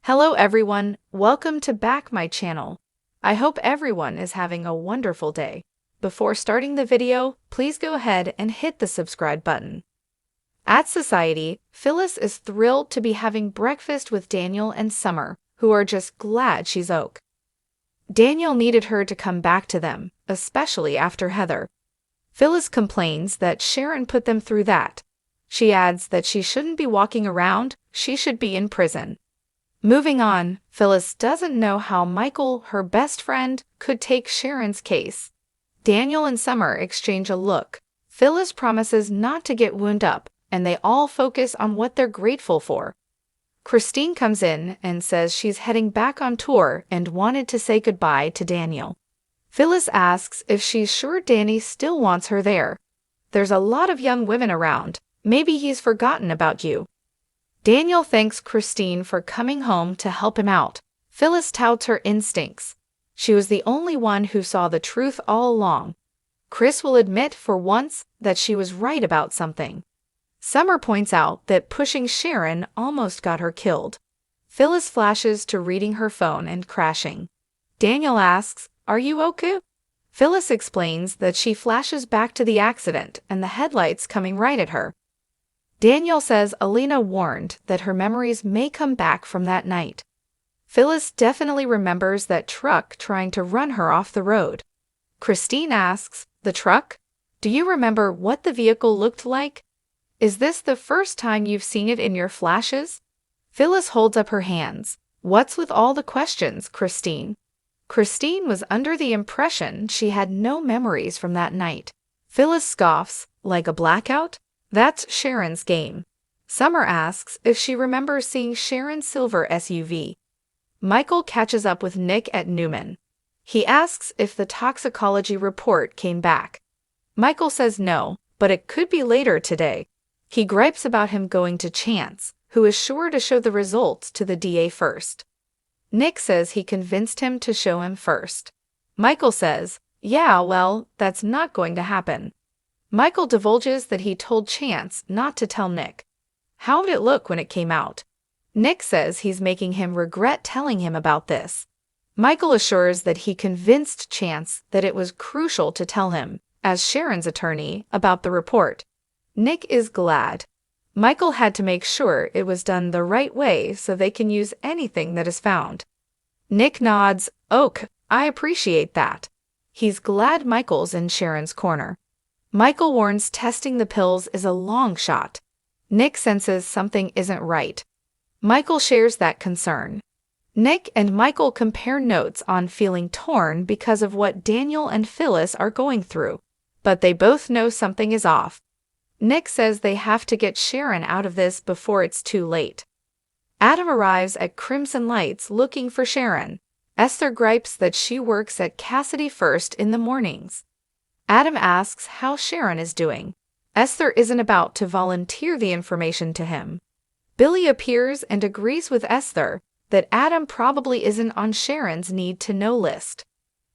Hello everyone, welcome to back my channel. I hope everyone is having a wonderful day. Before starting the video, please go ahead and hit the subscribe button. At Society, Phyllis is thrilled to be having breakfast with Daniel and Summer, who are just glad she's okay. Daniel needed her to come back to them, especially after Heather. Phyllis complains that Sharon put them through that. She adds that she shouldn't be walking around, she should be in prison. Moving on, Phyllis doesn't know how Michael, her best friend, could take Sharon's case. Daniel and Summer exchange a look. Phyllis promises not to get wound up, and they all focus on what they're grateful for. Christine comes in and says she's heading back on tour and wanted to say goodbye to Daniel. Phyllis asks if she's sure Danny still wants her there. There's a lot of young women around. Maybe he's forgotten about you. Daniel thanks Christine for coming home to help him out. Phyllis touts her instincts. She was the only one who saw the truth all along. Chris will admit for once that she was right about something. Summer points out that pushing Sharon almost got her killed. Phyllis flashes to reading her phone and crashing. Daniel asks, "Are you okay?" Phyllis explains that she flashes back to the accident and the headlights coming right at her. Daniel says Alina warned that her memories may come back from that night. Phyllis definitely remembers that truck trying to run her off the road. Christine asks, "The truck? Do you remember what the vehicle looked like? Is this the first time you've seen it in your flashes?" Phyllis holds up her hands. "What's with all the questions, Christine?" Christine was under the impression she had no memories from that night. Phyllis scoffs, "Like a blackout? That's Sharon's game." Summer asks if she remembers seeing Sharon's silver SUV. Michael catches up with Nick at Newman. He asks if the toxicology report came back. Michael says no, but it could be later today. He gripes about him going to Chance, who is sure to show the results to the DA first. Nick says he convinced him to show him first. Michael says, "Yeah, well, that's not going to happen." Michael divulges that he told Chance not to tell Nick. How did it look when it came out? Nick says he's making him regret telling him about this. Michael assures that he convinced Chance that it was crucial to tell him, as Sharon's attorney, about the report. Nick is glad. Michael had to make sure it was done the right way so they can use anything that is found. Nick nods, "Ok, I appreciate that." He's glad Michael's in Sharon's corner. Michael warns testing the pills is a long shot. Nick senses something isn't right. Michael shares that concern. Nick and Michael compare notes on feeling torn because of what Daniel and Phyllis are going through, but they both know something is off. Nick says they have to get Sharon out of this before it's too late. Adam arrives at Crimson Lights looking for Sharon. Esther gripes that she works at Cassidy First in the mornings. Adam asks how Sharon is doing. Esther isn't about to volunteer the information to him. Billy appears and agrees with Esther that Adam probably isn't on Sharon's need-to-know list.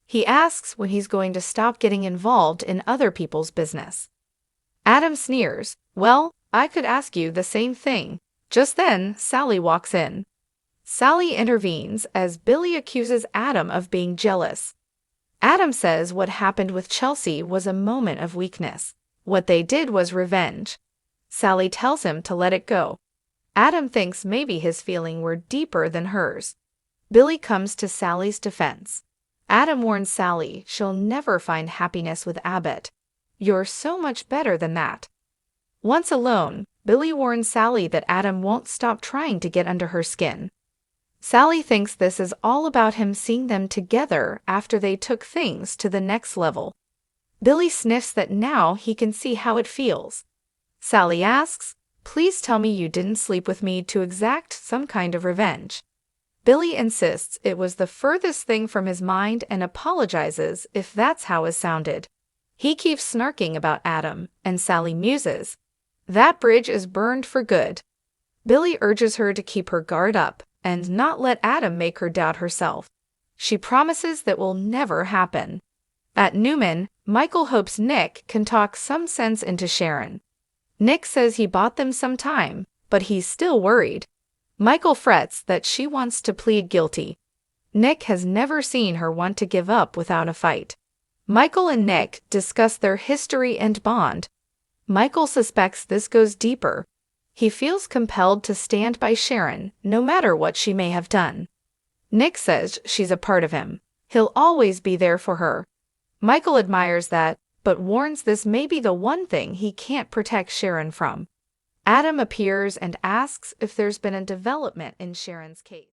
He asks when he's going to stop getting involved in other people's business. Adam sneers, "Well, I could ask you the same thing." Just then, Sally walks in. Sally intervenes as Billy accuses Adam of being jealous. Adam says what happened with Chelsea was a moment of weakness. What they did was revenge. Sally tells him to let it go. Adam thinks maybe his feelings were deeper than hers. Billy comes to Sally's defense. Adam warns Sally she'll never find happiness with Abbott. "You're so much better than that." Once alone, Billy warns Sally that Adam won't stop trying to get under her skin. Sally thinks this is all about him seeing them together after they took things to the next level. Billy sniffs that now he can see how it feels. Sally asks, "Please tell me you didn't sleep with me to exact some kind of revenge." Billy insists it was the furthest thing from his mind and apologizes if that's how it sounded. He keeps snarking about Adam, and Sally muses, "That bridge is burned for good." Billy urges her to keep her guard up and not let Adam make her doubt herself. She promises that will never happen. At Newman, Michael hopes Nick can talk some sense into Sharon. Nick says he bought them some time, but he's still worried. Michael frets that she wants to plead guilty. Nick has never seen her want to give up without a fight. Michael and Nick discuss their history and bond. Michael suspects this goes deeper. He feels compelled to stand by Sharon, no matter what she may have done. Nick says she's a part of him. He'll always be there for her. Michael admires that, but warns this may be the one thing he can't protect Sharon from. Adam appears and asks if there's been a development in Sharon's case.